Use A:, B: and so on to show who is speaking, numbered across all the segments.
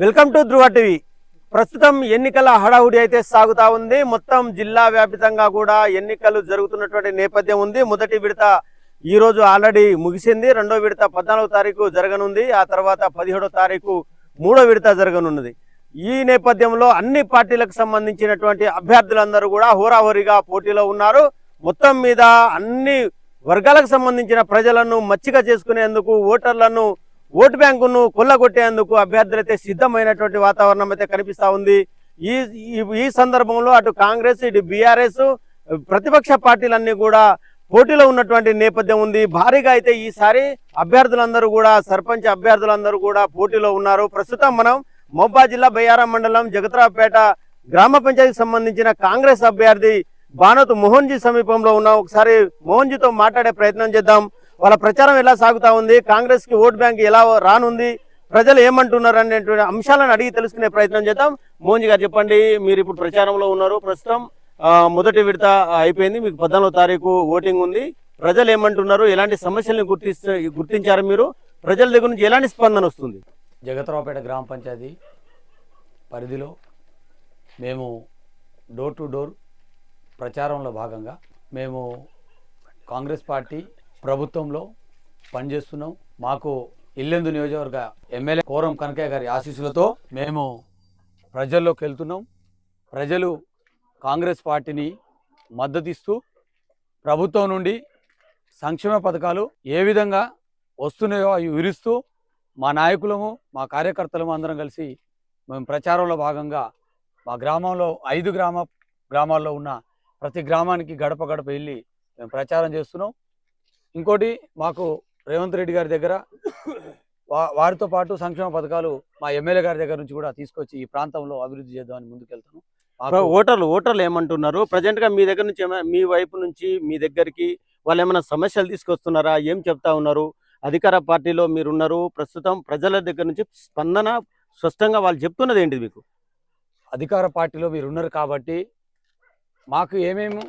A: Welcome to Dhruva TV. ప్రస్తుతం ఎన్నికల హడావుడి అయితే సాగుతా ఉంది. మొత్తం జిల్లా వ్యాపితంగా కూడా ఎన్నికలు జరుగుతున్నటువంటి నేపథ్యం ఉంది. మొదటి విడత ఈ రోజు ఆల్రెడీ ముగిసింది. రెండో విడత 14వ తారీఖు జరగనుంది. ఆ తర్వాత 17వ తారీఖు మూడో విడత జరగనున్నది. ఈ నేపథ్యంలో అన్ని పార్టీలకు సంబంధించినటువంటి అభ్యర్థులందరూ కూడా హోరాహోరీగా పోటీలో ఉన్నారు. మొత్తం మీద అన్ని వర్గాలకు సంబంధించిన ప్రజలను మచ్చిక చేసుకునేందుకు, ఓటర్లను, ఓటు బ్యాంకును కొల్లగొట్టేందుకు అభ్యర్థులైతే సిద్ధమైనటువంటి వాతావరణం అయితే కనిపిస్తా ఉంది. ఈ సందర్భంలో అటు కాంగ్రెస్, ఇటు బీఆర్ఎస్, ప్రతిపక్ష పార్టీలన్నీ కూడా పోటీలో ఉన్నటువంటి నేపథ్యం ఉంది. భారీగా అయితే ఈసారి అభ్యర్థులందరూ కూడా, సర్పంచ్ అభ్యర్థులందరూ కూడా పోటీలో ఉన్నారు. ప్రస్తుతం మనం మహబూబాబాద్ జిల్లా బయ్యారం మండలం జగత్రావుపేట గ్రామ పంచాయతీకి సంబంధించిన కాంగ్రెస్ అభ్యర్థి బానోతు మోహన్జీ సమీపంలో ఉన్నాం. ఒకసారి మోహన్జీతో మాట్లాడే ప్రయత్నం చేద్దాం. వాళ్ళ ప్రచారం ఎలా సాగుతా ఉంది, కాంగ్రెస్ కి ఓట్ బ్యాంక్ ఎలా రానుంది, ప్రజలు ఏమంటున్నారు అనేటువంటి అంశాలను అడిగి తెలుసుకునే ప్రయత్నం చేద్దాం. మోహన్జీ గారు చెప్పండి, మీరు ఇప్పుడు ప్రచారంలో ఉన్నారు. ప్రస్తుతం మొదటి విడత అయిపోయింది, మీకు 14వ తారీఖు ఓటింగ్ ఉంది. ప్రజలు ఏమంటున్నారు, ఎలాంటి సమస్యలను గుర్తించారు మీరు, ప్రజల దగ్గర నుంచి ఎలాంటి స్పందన వస్తుంది?
B: జగత్రావుపేట గ్రామ పంచాయతీ పరిధిలో మేము డోర్ టు డోర్ ప్రచారంలో భాగంగా మేము కాంగ్రెస్ పార్టీ ప్రభుత్వంలో పనిచేస్తున్నాం. మాకు ఇల్లెందు నియోజకవర్గ ఎమ్మెల్యే కోరం కనకయ్య గారి ఆశీస్సులతో మేము ప్రజల్లోకి వెళ్తున్నాం. ప్రజలు కాంగ్రెస్ పార్టీని మద్దతిస్తూ ప్రభుత్వం నుండి సంక్షేమ పథకాలు ఏ విధంగా వస్తున్నాయో అవి వివరిస్తూ మా నాయకులము, మా కార్యకర్తలము అందరం కలిసి మేము ప్రచారంలో భాగంగా మా గ్రామంలో 5 గ్రామాల్లో ఉన్న ప్రతి గ్రామానికి గడప గడప వెళ్ళి మేము ప్రచారం చేస్తున్నాం. ఇంకోటి, మాకు రేవంత్ రెడ్డి గారి దగ్గర వారితో పాటు సంక్షేమ పథకాలు మా ఎమ్మెల్యే గారి దగ్గర నుంచి కూడా తీసుకొచ్చి ఈ ప్రాంతంలో అభివృద్ధి చేద్దామని ముందుకెళ్తాను.
A: ఓటర్లు ఏమంటున్నారు? ప్రజెంట్ గా మీ దగ్గర నుంచి, మీ వైపు నుంచి మీ దగ్గరికి వాళ్ళు ఏమైనా సమస్యలు తీసుకొస్తున్నారా? ఏం చెప్తా ఉన్నారు? అధికార పార్టీలో మీరున్నారు, ప్రస్తుతం ప్రజల దగ్గర నుంచి స్పందన స్పష్టంగా వాళ్ళు చెప్తున్నది ఏంటిది? మీకు
B: అధికార పార్టీలో మీరున్నారు కాబట్టి మాకు ఏమేమి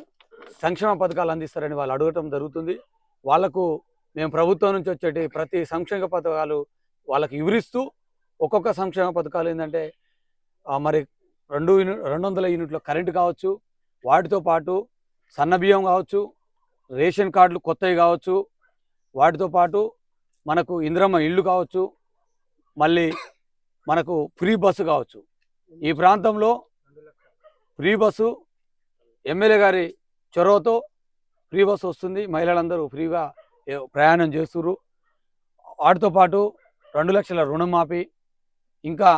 B: సంక్షేమ పథకాలు అందిస్తారని వాళ్ళు అడగటం జరుగుతుంది. వాళ్లకు మేము ప్రభుత్వం నుంచి వచ్చేటి ప్రతి సంక్షేమ పథకాలు వాళ్ళకి వివరిస్తూ, ఒక్కొక్క సంక్షేమ పథకాలు ఏంటంటే మరి 200 యూనిట్ల కరెంటు కావచ్చు, వాటితో పాటు సన్న బియ్యం కావచ్చు, రేషన్ కార్డులు కొత్తవి కావచ్చు, వాటితో పాటు మనకు ఇందిరమ్మ ఇళ్ళు కావచ్చు, మళ్ళీ మనకు ఫ్రీ బస్సు కావచ్చు. ఈ ప్రాంతంలో ఫ్రీ బస్సు ఎమ్మెల్యే గారి చొరవతో ఫ్రీ బస్సు వస్తుంది. మహిళలందరూ ఫ్రీగా ప్రయాణం చేస్తున్నారు. వాటితో పాటు 2 లక్షల రుణమాఫీ, ఇంకా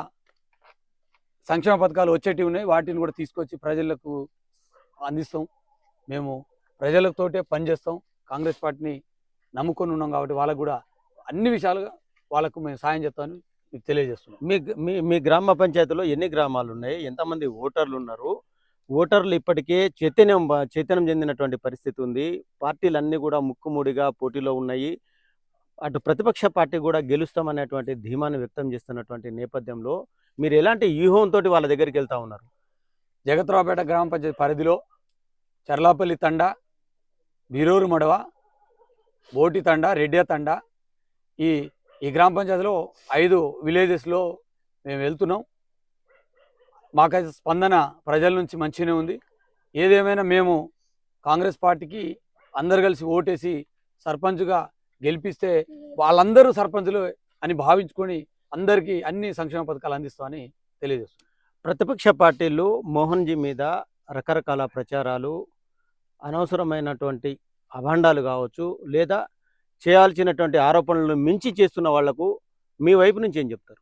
B: సంక్షేమ పథకాలు వచ్చేటివి ఉన్నాయి. వాటిని కూడా తీసుకొచ్చి ప్రజలకు అందిస్తాం. మేము ప్రజలతోటే పనిచేస్తాం. కాంగ్రెస్ పార్టీని నమ్ముకొని ఉన్నాం కాబట్టి వాళ్ళకు కూడా అన్ని విషయాలుగా వాళ్ళకు మేము సాయం చేస్తామని మీకు తెలియజేస్తున్నాం.
A: మీ గ్రామ పంచాయతీలో ఎన్ని గ్రామాలు ఉన్నాయి, ఎంతమంది ఓటర్లు ఉన్నారు? ఓటర్లు ఇప్పటికే చైతన్యం చెందినటువంటి పరిస్థితి ఉంది. పార్టీలన్నీ కూడా ముక్కుముడిగా పోటీలో ఉన్నాయి. అటు ప్రతిపక్ష పార్టీ కూడా గెలుస్తామనేటువంటి ధీమాను వ్యక్తం చేస్తున్నటువంటి నేపథ్యంలో మీరు ఎలాంటి వ్యూహంతో వాళ్ళ దగ్గరికి వెళ్తా ఉన్నారు?
B: జగత్రావుపేట గ్రామ పంచాయతీ పరిధిలో చర్లాపల్లి తండా, బీరూరు మడవ, బోటి తండా, రెడ్డియ తండా, ఈ గ్రామ పంచాయతీలో 5 విలేజెస్లో మేము వెళ్తున్నాం. మాకైతే స్పందన ప్రజల నుంచి మంచిగానే ఉంది. ఏదేమైనా మేము కాంగ్రెస్ పార్టీకి అందరు కలిసి ఓటేసి సర్పంచ్గా గెలిపిస్తే వాళ్ళందరూ సర్పంచులు అని భావించుకొని అందరికీ అన్ని సంక్షేమ పథకాలు అందిస్తామని తెలియజేస్తున్నాం.
A: ప్రతిపక్ష పార్టీలు మోహన్జీ మీద రకరకాల ప్రచారాలు, అనవసరమైనటువంటి అభాండాలు కావచ్చు, లేదా చేయాల్సినటువంటి ఆరోపణలను మించి చేస్తున్న వాళ్లకు మీ వైపు నుంచి ఏం చెప్తారు?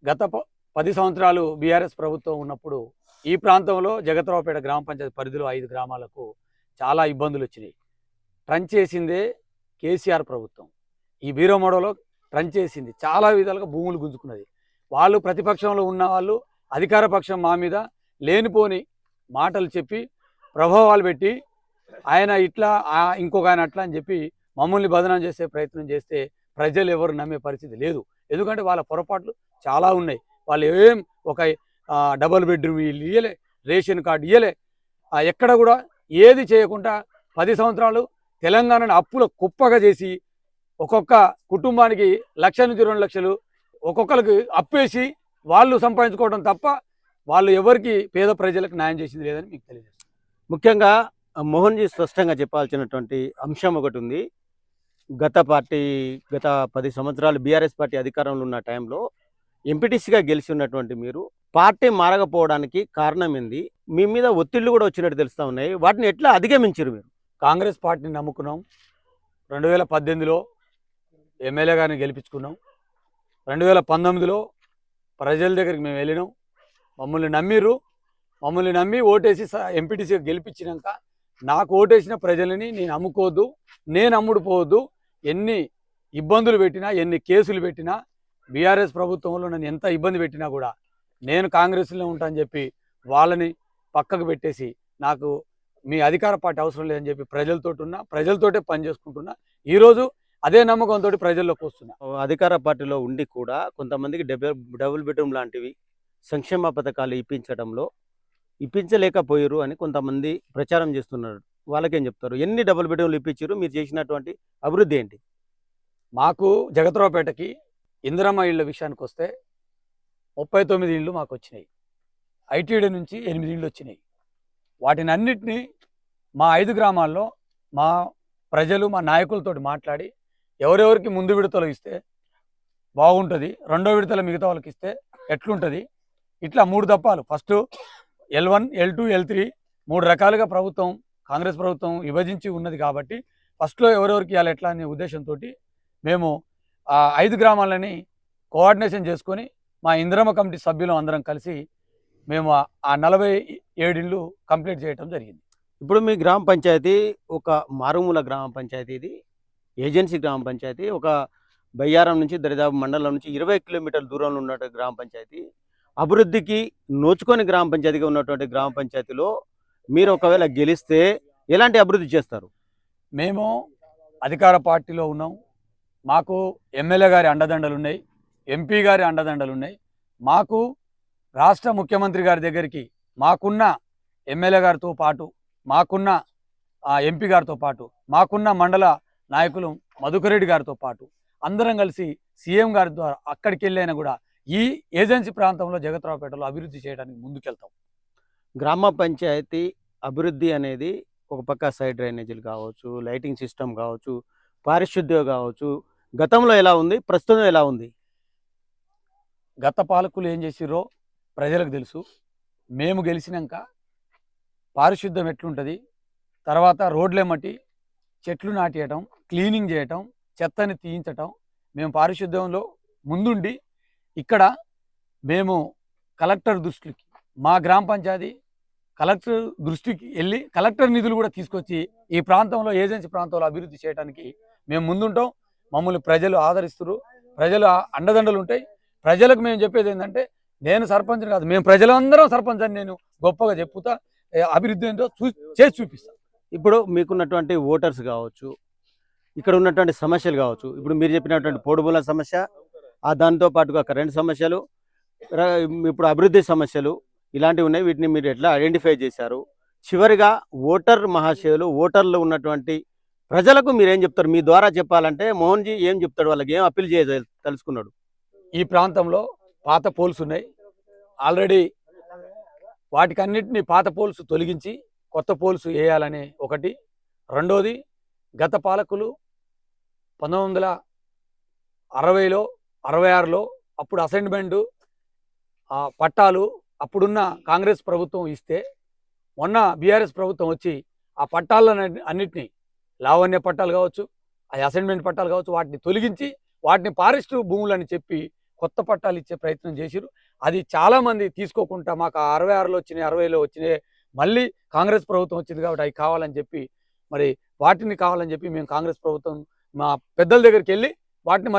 B: గత 10 సంవత్సరాలు బీఆర్ఎస్ ప్రభుత్వం ఉన్నప్పుడు ఈ ప్రాంతంలో జగత్రావుపేట గ్రామ పంచాయతీ పరిధిలో 5 గ్రామాలకు చాలా ఇబ్బందులు వచ్చినాయి. ట్రంచ్ చేసిందే కేసీఆర్ ప్రభుత్వం. ఈ బీరోమోడలో ట్రంచ్ చేసింది, చాలా విధాలుగా భూములు గుంజుకున్నది. వాళ్ళు ప్రతిపక్షంలో ఉన్న వాళ్ళు అధికార పక్షం మా మీద లేనిపోని మాటలు చెప్పి ప్రభావాలు పెట్టి, ఆయన ఇట్లా ఇంకొక ఆయన అట్లా అని చెప్పి మమ్మల్ని బదనాం చేసే ప్రయత్నం చేస్తే ప్రజలు ఎవరు నమ్మే పరిస్థితి లేదు. ఎందుకంటే వాళ్ళ పొరపాట్లు చాలా ఉన్నాయి. వాళ్ళు ఏం ఒక డబుల్ బెడ్రూమ్ ఇయ్యలే, రేషన్ కార్డు ఇయ్యలే, ఎక్కడ కూడా ఏది చేయకుండా 10 సంవత్సరాలు తెలంగాణను అప్పుల కుప్పగా చేసి ఒక్కొక్క కుటుంబానికి 1 నుంచి 2 లక్షలు ఒక్కొక్కరికి అప్పేసి వాళ్ళు సంపాదించుకోవడం తప్ప వాళ్ళు ఎవరికి పేద ప్రజలకు న్యాయం చేసింది లేదని మీకు తెలియజేస్తాను.
A: ముఖ్యంగా మోహన్ జీ స్పష్టంగా చెప్పాల్సినటువంటి అంశం ఒకటి ఉంది. గత 10 సంవత్సరాలు బీఆర్ఎస్ పార్టీ అధికారంలో ఉన్న టైంలో ఎంపీటీసీగా గెలిచి ఉన్నటువంటి మీరు పార్టీ మారకపోవడానికి కారణం ఏంది? మీ మీద ఒత్తిళ్లు కూడా వచ్చినట్టు తెలుస్తా ఉన్నాయి. వాటిని ఎట్లా అధిగమించారు మీరు?
B: కాంగ్రెస్ పార్టీని నమ్ముకున్నాం. 2018లో ఎమ్మెల్యే గారిని గెలిపించుకున్నాం. 2019లో ప్రజల దగ్గరికి మేము వెళ్ళినాం. మమ్మల్ని నమ్మిర్రు. మమ్మల్ని నమ్మి ఓటేసి ఎంపీటీసీగా గెలిపించినాక నాకు ఓటేసిన ప్రజలని నేను అమ్ముకోవద్దు, నేను అమ్ముడుపోవద్దు, ఎన్ని ఇబ్బందులు పెట్టినా ఎన్ని కేసులు పెట్టినా బీఆర్ఎస్ ప్రభుత్వంలో నన్ను ఎంత ఇబ్బంది పెట్టినా కూడా నేను కాంగ్రెస్లో ఉంటానని చెప్పి వాళ్ళని పక్కకు పెట్టేసి నాకు మీ అధికార పార్టీ అవసరం లేదని చెప్పి ప్రజలతోటే పని చేసుకుంటున్నా. ఈరోజు అదే నమ్మకంతో ప్రజల్లోకి వస్తున్నా.
A: అధికార పార్టీలో ఉండి కూడా కొంతమందికి డబుల్ బెడ్రూమ్ లాంటివి సంక్షేమ పథకాలు ఇప్పించలేకపోయారు అని కొంతమంది ప్రచారం చేస్తున్నారు. వాళ్ళకేం చెప్తారు? ఎన్ని డబుల్ బెడ్రూమ్లు ఇప్పించారు? మీరు చేసినటువంటి అభివృద్ధి ఏంటి?
B: మాకు జగత్రావుపేటకి ఇందిరమ్మ ఇళ్ళ విషయానికి వస్తే 39 ఇళ్ళు మాకు వచ్చినాయి. ఐటీడీ నుంచి 8 ఇళ్ళు వచ్చినాయి. వాటిని అన్నిటినీ మా 5 గ్రామాల్లో మా ప్రజలు మా నాయకులతో మాట్లాడి ఎవరెవరికి ముందు విడతలు ఇస్తే బాగుంటుంది, రెండో విడతల మిగతా వాళ్ళకి ఇస్తే ఎట్లుంటుంది, ఇట్లా 3 దప్పాలు, ఫస్ట్ L1, L2, L3 3 రకాలుగా కాంగ్రెస్ ప్రభుత్వం విభజించి ఉన్నది కాబట్టి ఫస్ట్లో ఎవరెవరికి ఇవ్వాలి ఎట్లా అనే ఉద్దేశంతో మేము ఆ 5 గ్రామాలని కోఆర్డినేషన్ చేసుకొని మా ఇందిరమ్మ కమిటీ సభ్యులు అందరం కలిసి మేము ఆ 47 ఇళ్ళు కంప్లీట్ చేయడం జరిగింది.
A: ఇప్పుడు మీ గ్రామ పంచాయతీ ఒక మారుమూల గ్రామ పంచాయతీ, ఇది ఏజెన్సీ గ్రామ పంచాయతీ, ఒక బయ్యారం నుంచి దరిదాపు మండలం నుంచి 20 కిలోమీటర్ల దూరంలో ఉన్న గ్రామ పంచాయతీ. అభివృద్ధికి నోచుకొని గ్రామ పంచాయతీగా ఉన్నటువంటి గ్రామ పంచాయతీలో మీరు ఒకవేళ గెలిస్తే ఎలాంటి అభివృద్ధి చేస్తారు?
B: మేము అధికార పార్టీలో ఉన్నాం. మాకు ఎమ్మెల్యే గారి అండదండలు ఉన్నాయి, ఎంపీ గారి అండదండలు ఉన్నాయి. మాకు రాష్ట్ర ముఖ్యమంత్రి గారి దగ్గరికి మాకున్న ఎమ్మెల్యే గారితో పాటు, మాకున్న ఎంపీ గారితో పాటు, మాకున్న మండల నాయకులు మధుకరెడ్డి గారితో పాటు అందరం కలిసి సీఎం గారి ద్వారా అక్కడికి వెళ్ళైనా కూడా ఈ ఏజెన్సీ ప్రాంతంలో జగత్రావుపేటలో అభివృద్ధి చేయడానికి ముందుకెళ్తాం.
A: గ్రామ పంచాయతీ అభివృద్ధి అనేది ఒక పక్క సైడ్ డ్రైనేజీలు కావచ్చు, లైటింగ్ సిస్టమ్ కావచ్చు, పారిశుద్ధ్యం కావచ్చు, గతంలో ఎలా ఉంది, ప్రస్తుతం ఎలా ఉంది?
B: గత పాలకులు ఏం చేసిరో ప్రజలకు తెలుసు. మేము గెలిచినాక పారిశుద్ధ్యం ఎట్లుంటుంది, తర్వాత రోడ్లెమ్మటి చెట్లు నాటియటం, క్లీనింగ్ చేయటం, చెత్తని తీయించటం, మేము పారిశుద్ధ్యంలో ముందుండి ఇక్కడ మేము కలెక్టర్ దృష్టికి, మా గ్రామ పంచాయతీ కలెక్టర్ దృష్టికి వెళ్ళి కలెక్టర్ నిధులు కూడా తీసుకొచ్చి ఈ ప్రాంతంలో ఏజెన్సీ ప్రాంతంలో అభివృద్ధి చేయడానికి మేము ముందుంటాం. మమ్మల్ని ప్రజలు ఆదరిస్తారు, ప్రజలు అండదండలు ఉంటాయి. ప్రజలకు మేము చెప్పేది ఏంటంటే, నేను సర్పంచ్ని కాదు, మేము ప్రజలందరం సర్పంచ్ అని నేను గొప్పగా చెప్పుతా, అభివృద్ధి ఏంటో చేసి చూపిస్తాను.
A: ఇప్పుడు మీకున్నటువంటి ఓటర్స్ కావచ్చు, ఇక్కడ ఉన్నటువంటి సమస్యలు కావచ్చు, ఇప్పుడు మీరు చెప్పినటువంటి పోడుబుల సమస్య, దాంతో పాటుగా కరెంట్ సమస్యలు, ఇప్పుడు అభివృద్ధి సమస్యలు ఇలాంటివి ఉన్నాయి. వీటిని మీరు ఎట్లా ఐడెంటిఫై చేశారు? చివరిగా ఓటర్లు ఉన్నటువంటి ప్రజలకు మీరేం చెప్తారు? మీ ద్వారా చెప్పాలంటే మోహన్ జీ ఏం చెప్తాడు? వాళ్ళకి ఏం అప్పీల్ తెలుసుకున్నాడు?
B: ఈ ప్రాంతంలో పాత పోల్స్ ఉన్నాయి ఆల్రెడీ, వాటికన్నిటిని పాత పోల్స్ తొలగించి కొత్త పోల్స్ వేయాలని ఒకటి. రెండోది, గత పాలకులు 1960లో 66లో అప్పుడు అసైన్మెంట్ పట్టాలు అప్పుడున్న కాంగ్రెస్ ప్రభుత్వం ఇస్తే, మొన్న బీఆర్ఎస్ ప్రభుత్వం వచ్చి ఆ పట్టాలను అన్నిటినీ, లావణ్య పట్టాలు కావచ్చు, ఆ అసైన్మెంట్ పట్టాలు కావచ్చు, వాటిని తొలగించి వాటిని ఫారెస్ట్ భూములని చెప్పి కొత్త పట్టాలు ఇచ్చే ప్రయత్నం చేసిరు. అది చాలామంది తీసుకోకుండా మాకు 66లో వచ్చినాయి, 60లో వచ్చినాయి, మళ్ళీ కాంగ్రెస్ ప్రభుత్వం వచ్చింది కాబట్టి అవి కావాలని చెప్పి, మరి వాటిని కావాలని చెప్పి మేము కాంగ్రెస్ ప్రభుత్వం మా పెద్దల దగ్గరికి వెళ్ళి వాటిని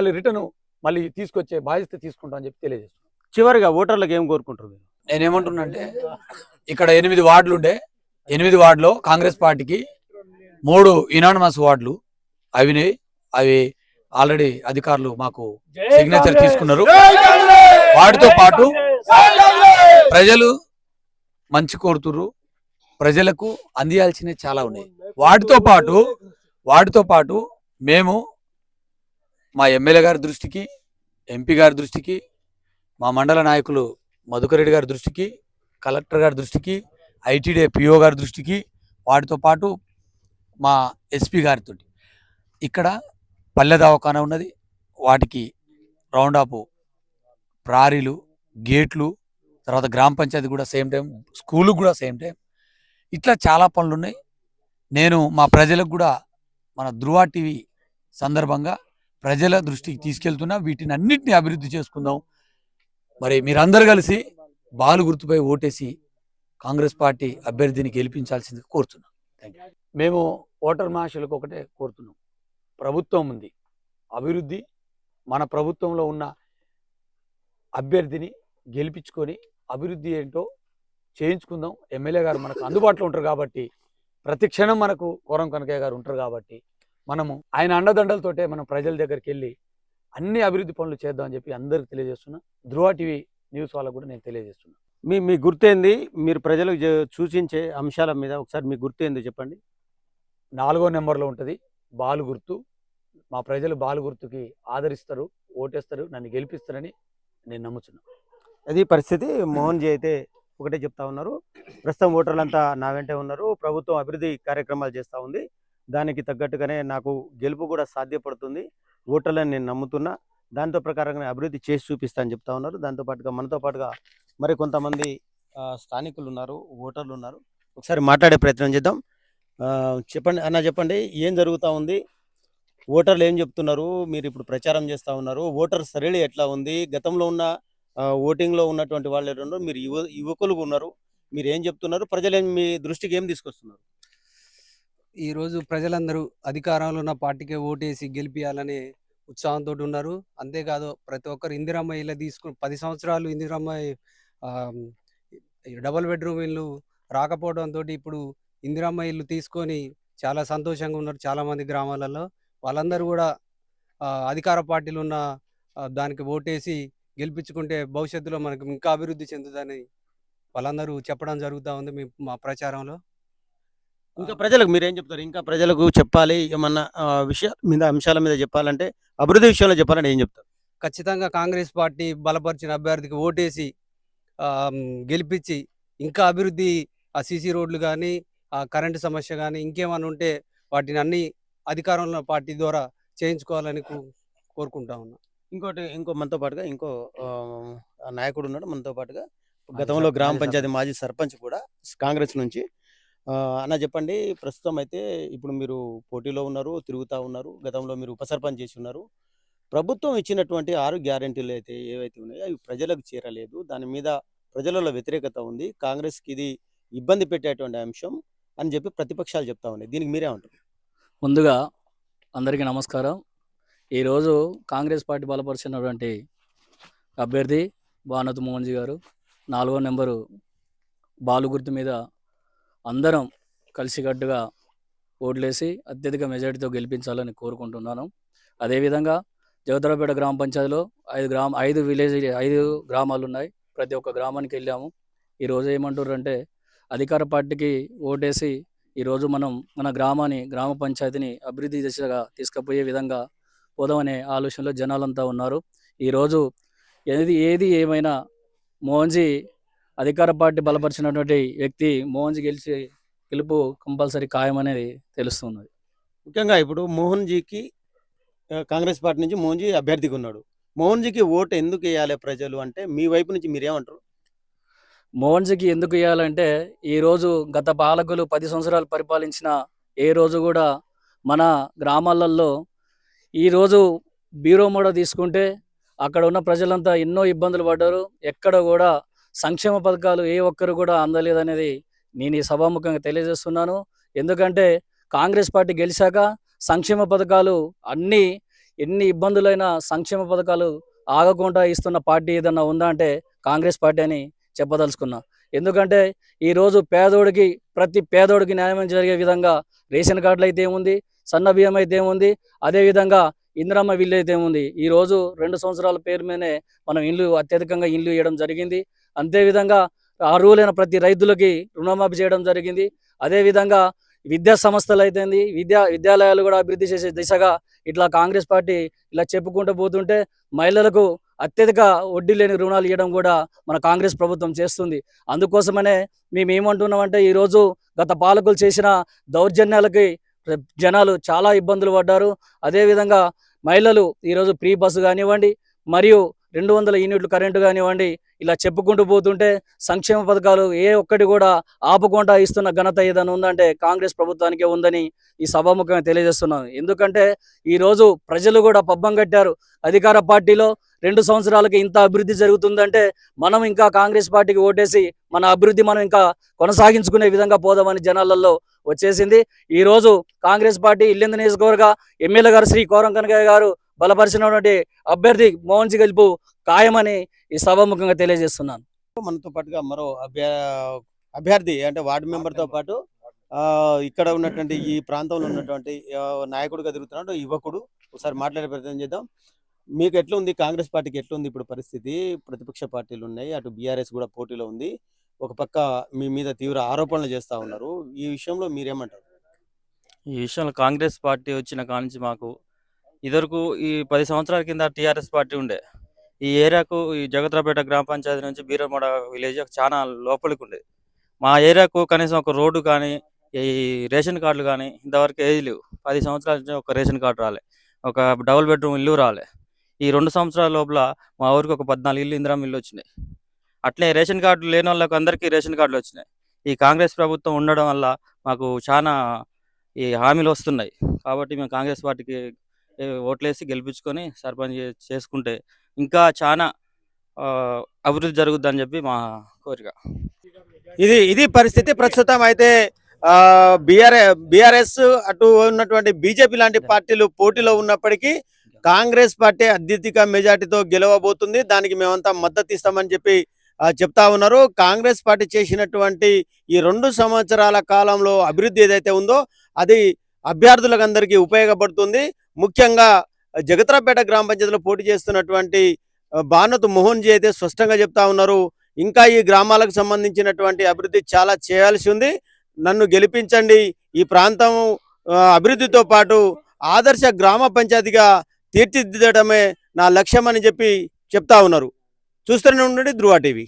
B: మళ్ళీ తీసుకొచ్చే బాధ్యత తీసుకుంటాం అని చెప్పి తెలియజేస్తున్నాం.
A: చివరిగా ఓటర్లకు ఏం కోరుకుంటారు?
B: నేనేమంటున్నా అంటే, ఇక్కడ 8 వార్డులు ఉండే, 8 వార్డులో కాంగ్రెస్ పార్టీకి 3 యునానిమస్ వార్డులు అవి ఆల్రెడీ అధికారులు మాకు సిగ్నేచర్ తీసుకున్నారు. వాటితో పాటు ప్రజలు మంచి కోరుతున్నారు, ప్రజలకు అందియాల్సినవి చాలా ఉన్నాయి. వాటితో పాటు మేము మా ఎమ్మెల్యే గారి దృష్టికి, ఎంపీ గారి దృష్టికి, మా మండల నాయకులు మధుకర్ రెడ్డి గారి దృష్టికి, కలెక్టర్ గారి దృష్టికి, ఐటీడీ పిఓ గారి దృష్టికి, వాటితో పాటు మా ఎస్పీ గారితో ఇక్కడ పల్లె దవాఖానా ఉన్నది. వాటికి రౌండ్ అప్ ప్రారీలు, గేట్లు, తర్వాత గ్రామ పంచాయతీ కూడా సేమ్ టైం, స్కూలు కూడా సేమ్ టైం, ఇట్లా చాలా పనులు ఉన్నాయి. నేను మా ప్రజలకు కూడా మన ధృవ టీవీ సందర్భంగా ప్రజల దృష్టికి తీసుకెళ్తున్నా. వీటిని అన్నింటినీ అభివృద్ధి చేసుకుందాం. మరి మీరందరూ కలిసి బాలు గుర్తుపై ఓటేసి కాంగ్రెస్ పార్టీ అభ్యర్థిని గెలిపించాల్సింది కోరుతున్నాం. మేము ఓటర్ మహాశయులకు ఒకటే కోరుతున్నాం. ప్రభుత్వం ఉంది, అభివృద్ధి, మన ప్రభుత్వంలో ఉన్న అభ్యర్థిని గెలిపించుకొని అభివృద్ధి ఏంటో చేయించుకుందాం. ఎమ్మెల్యే గారు మనకు అందుబాటులో ఉంటారు కాబట్టి, ప్రతి క్షణం మనకు కోరం కనకయ్య గారు ఉంటారు కాబట్టి, మనము ఆయన అండదండలతోటే మనం ప్రజల దగ్గరికి వెళ్ళి అన్ని అభివృద్ధి పనులు చేద్దామని చెప్పి అందరికి తెలియజేస్తున్నా. ధృవ టీవీ న్యూస్ వాళ్ళకు కూడా నేను తెలియజేస్తున్నా.
A: మీ గుర్తేంది? మీరు ప్రజలకు సూచించే అంశాల మీద ఒకసారి మీ గుర్తేంది చెప్పండి.
B: 4వ నెంబర్లో ఉంటుంది బాలు గుర్తు. మా ప్రజలు బాలు గుర్తుకి ఆదరిస్తారు, ఓటేస్తారు, నన్ను గెలిపిస్తారని నేను నమ్ముతున్నాను.
A: అది పరిస్థితి. మోహన్ జీ అయితే ఒకటే చెప్తా ఉన్నారు, ప్రస్తుతం ఓటర్లంతా నా వెంటే ఉన్నారు, ప్రభుత్వం అభివృద్ధి కార్యక్రమాలు చేస్తూ ఉంది, దానికి తగ్గట్టుగానే నాకు గెలుపు కూడా సాధ్యపడుతుంది, ఓటర్లను నేను నమ్ముతున్నా, దాంతో ప్రకారంగా అభివృద్ధి చేసి చూపిస్తా అని చెప్తా ఉన్నారు. దాంతోపాటుగా మనతో పాటుగా మరి కొంతమంది స్థానికులు ఉన్నారు, ఓటర్లు ఉన్నారు. ఒకసారి మాట్లాడే ప్రయత్నం చేద్దాం. చెప్పండి అన్న, చెప్పండి ఏం జరుగుతూ ఉంది, ఓటర్లు ఏం చెప్తున్నారు, మీరు ఇప్పుడు ప్రచారం చేస్తూ ఉన్నారు, ఓటర్ సరళి ఎట్లా ఉంది, గతంలో ఉన్న ఓటింగ్లో ఉన్నటువంటి వాళ్ళు ఎవరు, మీరు యువకులు ఉన్నారు, మీరు ఏం చెప్తున్నారు, ప్రజలు మీ దృష్టికి ఏం తీసుకొస్తున్నారు?
C: ఈరోజు ప్రజలందరూ అధికారంలో ఉన్న పార్టీకే ఓటేసి గెలిపియాలనే ఉత్సాహంతో ఉన్నారు. అంతేకాదు ప్రతి ఒక్కరు ఇందిరమ్మ ఇల్లు తీసుకుని 10 సంవత్సరాలు ఇందిరమ్మ డబుల్ బెడ్రూమ్ ఇల్లు రాకపోవడంతో ఇప్పుడు ఇందిరమ్మ ఇల్లు తీసుకొని చాలా సంతోషంగా ఉన్నారు చాలామంది గ్రామాలలో. వాళ్ళందరూ కూడా అధికార పార్టీలు ఉన్న దానికి ఓటేసి గెలిపించుకుంటే భవిష్యత్తులో మనకు ఇంకా అభివృద్ధి చెందుతుందని వాళ్ళందరూ చెప్పడం జరుగుతూ ఉంది మా ప్రచారంలో.
A: ఇంకా ప్రజలకు మీరేం చెప్తారు? ఇంకా ప్రజలకు చెప్పాలి ఏమన్నా విషయాల మీద, అంశాల మీద చెప్పాలంటే, అభివృద్ధి విషయంలో చెప్పాలంటే ఏం చెప్తారు?
C: ఖచ్చితంగా కాంగ్రెస్ పార్టీ బలపరిచిన అభ్యర్థికి ఓటేసి గెలిపించి ఇంకా అభివృద్ధి, ఆ సీసీ రోడ్లు కానీ, ఆ కరెంటు సమస్య కానీ ఇంకేమైనా ఉంటే వాటిని అన్ని అధికారంలో పార్టీ ద్వారా చేయించుకోవాలని కోరుకుంటా ఉన్నా.
A: ఇంకో మనతో పాటుగా ఇంకో నాయకుడు ఉన్నాడు మనతో పాటుగా, గతంలో గ్రామ పంచాయతీ మాజీ సర్పంచ్ కూడా కాంగ్రెస్ నుంచి. అన్న చెప్పండి, ప్రస్తుతం అయితే ఇప్పుడు మీరు పోటీలో ఉన్నారు, తిరుగుతూ ఉన్నారు, గతంలో మీరు ఉప సర్పంచ్ చేసి ఉన్నారు, ప్రభుత్వం ఇచ్చినటువంటి 6 గ్యారెంటీలు అయితే ఏవైతే ఉన్నాయో అవి ప్రజలకు చేరలేదు, దాని మీద ప్రజలలో వ్యతిరేకత ఉంది, కాంగ్రెస్కి ఇది ఇబ్బంది పెట్టేటువంటి అంశం అని చెప్పి ప్రతిపక్షాలు చెప్తా ఉన్నాయి, దీనికి మీరేమంటారు?
D: ముందుగా అందరికీ నమస్కారం. ఈరోజు కాంగ్రెస్ పార్టీ బలపరిచినటువంటి అభ్యర్థి భానుతు మోహన్ జీ గారు 4వ నెంబరు బాలు గుర్తు మీద అందరం కలిసికట్టుగా ఓట్లేసి అత్యధిక మెజార్టీతో గెలిపించాలని కోరుకుంటున్నాను. అదేవిధంగా జగదరావుపేట గ్రామ పంచాయతీలో 5 గ్రామాలు ఉన్నాయి. ప్రతి ఒక్క గ్రామానికి వెళ్ళాము. ఈరోజు ఏమంటారంటే అధికార పార్టీకి ఓటేసి ఈరోజు మనం మన గ్రామ పంచాయతీని అభివృద్ధి దిశగా తీసుకుపోయే విధంగా పోదామనే ఆలోచనలో జనాలంతా ఉన్నారు. ఈరోజు ఏది ఏమైనా మోహన్జీ అధికార పార్టీ బలపరిచినటువంటి వ్యక్తి మోహన్జీ గెలుపు కంపల్సరీ ఖాయం అనేది తెలుస్తున్నది.
A: ముఖ్యంగా ఇప్పుడు మోహన్ జీకి కాంగ్రెస్ పార్టీ నుంచి మోహన్ జీ అభ్యర్థిగా ఉన్నాడు, మోహన్ జీకి ఓటు ఎందుకు వేయాలి ప్రజలు అంటే మీ వైపు నుంచి మీరేమంటారు?
D: మోహన్జీకి ఎందుకు వేయాలంటే ఈరోజు గత పాలకులు 10 సంవత్సరాలు పరిపాలించిన ఏ రోజు కూడా మన గ్రామాలలో ఈరోజు బీరో మోడ తీసుకుంటే అక్కడ ఉన్న ప్రజలంతా ఎన్నో ఇబ్బందులు పడ్డారు. ఎక్కడ కూడా సంక్షేమ పథకాలు ఏ ఒక్కరు కూడా అందలేదనేది నేను ఈ సభాముఖంగా తెలియజేస్తున్నాను. ఎందుకంటే కాంగ్రెస్ పార్టీ గెలిచాక సంక్షేమ పథకాలు ఎన్ని ఇబ్బందులైనా సంక్షేమ పథకాలు ఆగకుండా ఇస్తున్న పార్టీ ఏదన్నా ఉందా అంటే కాంగ్రెస్ పార్టీ అని చెప్పదలుచుకున్నా. ఎందుకంటే ఈరోజు ప్రతి పేదోడికి న్యాయం జరిగే విధంగా రేషన్ కార్డులు అయితే ఏముంది, సన్న బియ్యం అయితే ఏముంది, అదేవిధంగా ఇందిరమ్మ ఇల్లు అయితే ఏముంది. ఈరోజు 2 సంవత్సరాల పేరు మీదనే మనం అత్యధికంగా ఇల్లు ఇవ్వడం జరిగింది. అంతేవిధంగా అర్హులైన ప్రతి రైతులకి రుణమాఫీ చేయడం జరిగింది. అదేవిధంగా విద్యా సంస్థలు అయితే విద్యాలయాలు కూడా అభివృద్ధి చేసే దిశగా ఇట్లా కాంగ్రెస్ పార్టీ ఇలా చెప్పుకుంటూ పోతుంటే మహిళలకు అత్యధిక వడ్డీ లేని రుణాలు ఇవ్వడం కూడా మన కాంగ్రెస్ ప్రభుత్వం చేస్తుంది. అందుకోసమనే మేము ఏమంటున్నామంటే ఈరోజు గత పాలకులు చేసిన దౌర్జన్యాలకి జనాలు చాలా ఇబ్బందులు పడ్డారు. అదేవిధంగా మహిళలు ఈరోజు ఫ్రీ బస్సు కానివ్వండి, మరియు 200 యూనిట్లు కరెంటు కానివ్వండి, ఇలా చెప్పుకుంటూ పోతుంటే సంక్షేమ పథకాలు ఏ ఒక్కటి కూడా ఆపకుండా ఇస్తున్న ఘనత ఏదైనా ఉందంటే కాంగ్రెస్ ప్రభుత్వానికే ఉందని ఈ సభాముఖంగా తెలియజేస్తున్నాను. ఎందుకంటే ఈరోజు ప్రజలు కూడా పబ్బం కట్టారు. అధికార పార్టీలో 2 సంవత్సరాలకి ఇంత అభివృద్ధి జరుగుతుందంటే మనం ఇంకా కాంగ్రెస్ పార్టీకి ఓటేసి మన అభివృద్ధి మనం ఇంకా కొనసాగించుకునే విధంగా పోదామని జనాలలో వచ్చేసింది. ఈరోజు కాంగ్రెస్ పార్టీ ఇల్లెందు నియోజకవర్గ ఎమ్మెల్యే గారు శ్రీ కోరం కనకయ్య గారు బలపరిచినటువంటి అభ్యర్థి మోహన్ జీ గెలుపు ఖాయమని ఈ సభాముఖంగా తెలియజేస్తున్నాను.
A: మనతో పాటుగా మరో అభ్యర్థి అంటే వార్డు మెంబర్ తో పాటు ఇక్కడ ఉన్నటువంటి ఈ ప్రాంతంలో ఉన్నటువంటి నాయకుడిగా తిరుగుతున్నాడు యువకుడు. ఒకసారి మాట్లాడే ప్రయత్నం చేద్దాం. మీకు ఎట్లా ఉంది, కాంగ్రెస్ పార్టీకి ఎట్లా ఉంది ఇప్పుడు పరిస్థితి? ప్రతిపక్ష పార్టీలు ఉన్నాయి, అటు బీఆర్ఎస్ కూడా పోటీలో ఉంది. ఒక పక్క మీ మీద తీవ్ర ఆరోపణలు చేస్తా ఉన్నారు. ఈ విషయంలో మీరేమంటారు?
E: ఈ విషయంలో కాంగ్రెస్ పార్టీ వచ్చిన కానించి మాకు ఇదివరకు ఈ 10 సంవత్సరాల కింద టీఆర్ఎస్ పార్టీ ఉండే. ఈ ఏరియాకు ఈ జగత్రాపేట గ్రామ పంచాయతీ నుంచి బీరమడ విలేజ్ చాలా లోపలికి ఉండేది. మా ఏరియాకు కనీసం ఒక రోడ్డు కానీ ఈ రేషన్ కార్డులు కానీ ఇంతవరకు ఏది లేవు. 10 సంవత్సరాల నుంచి ఒక రేషన్ కార్డు రాలే, ఒక డబుల్ బెడ్రూమ్ ఇల్లు రాలే. ఈ 2 సంవత్సరాల లోపల మా ఊరికి ఒక 14 ఇల్లు ఇందిరమ్మ ఇల్లు వచ్చినాయి. అట్లే రేషన్ కార్డులు లేని వాళ్ళకు అందరికీ రేషన్ కార్డులు వచ్చినాయి. ఈ కాంగ్రెస్ ప్రభుత్వం ఉండడం వల్ల మాకు చాలా ఈ హామీలు వస్తున్నాయి. కాబట్టి మేము కాంగ్రెస్ పార్టీకి ఓట్లేసి గెలిపించుకొని సర్పంచ్ చేసుకుంటే ఇంకా చాలా అభివృద్ధి జరుగుద్దని చెప్పి మా కోరిక.
A: ఇది పరిస్థితి. ప్రస్తుతం అయితే బీఆర్ఎస్ అటు ఉన్నటువంటి బీజేపీ లాంటి పార్టీలు పోటీలో ఉన్నప్పటికీ కాంగ్రెస్ పార్టీ అత్యధిక మెజార్టీతో గెలవబోతుంది. దానికి మేమంతా మద్దతు ఇస్తామని చెప్పి చెప్తా ఉన్నారు. కాంగ్రెస్ పార్టీ చేసినటువంటి ఈ 2 సంవత్సరాల కాలంలో అభివృద్ధి ఏదైతే ఉందో అది అభ్యర్థులకు అందరికీ ఉపయోగపడుతుంది. ముఖ్యంగా జగత్రాపేట గ్రామ పంచాయతీలో పోటీ చేస్తున్నటువంటి బానతు మోహన్ జీ అయితే స్పష్టంగా చెప్తా ఉన్నారు, ఇంకా ఈ గ్రామాలకు సంబంధించినటువంటి అభివృద్ధి చాలా చేయాల్సి ఉంది. నన్ను గెలిపించండి, ఈ ప్రాంతం అభివృద్ధితో పాటు ఆదర్శ గ్రామ పంచాయతీగా తీర్చిదిద్దడమే నా లక్ష్యం అని చెప్పి చెప్తా ఉన్నారు. చూస్తూనే ఉండండి ధృవ టీవీ.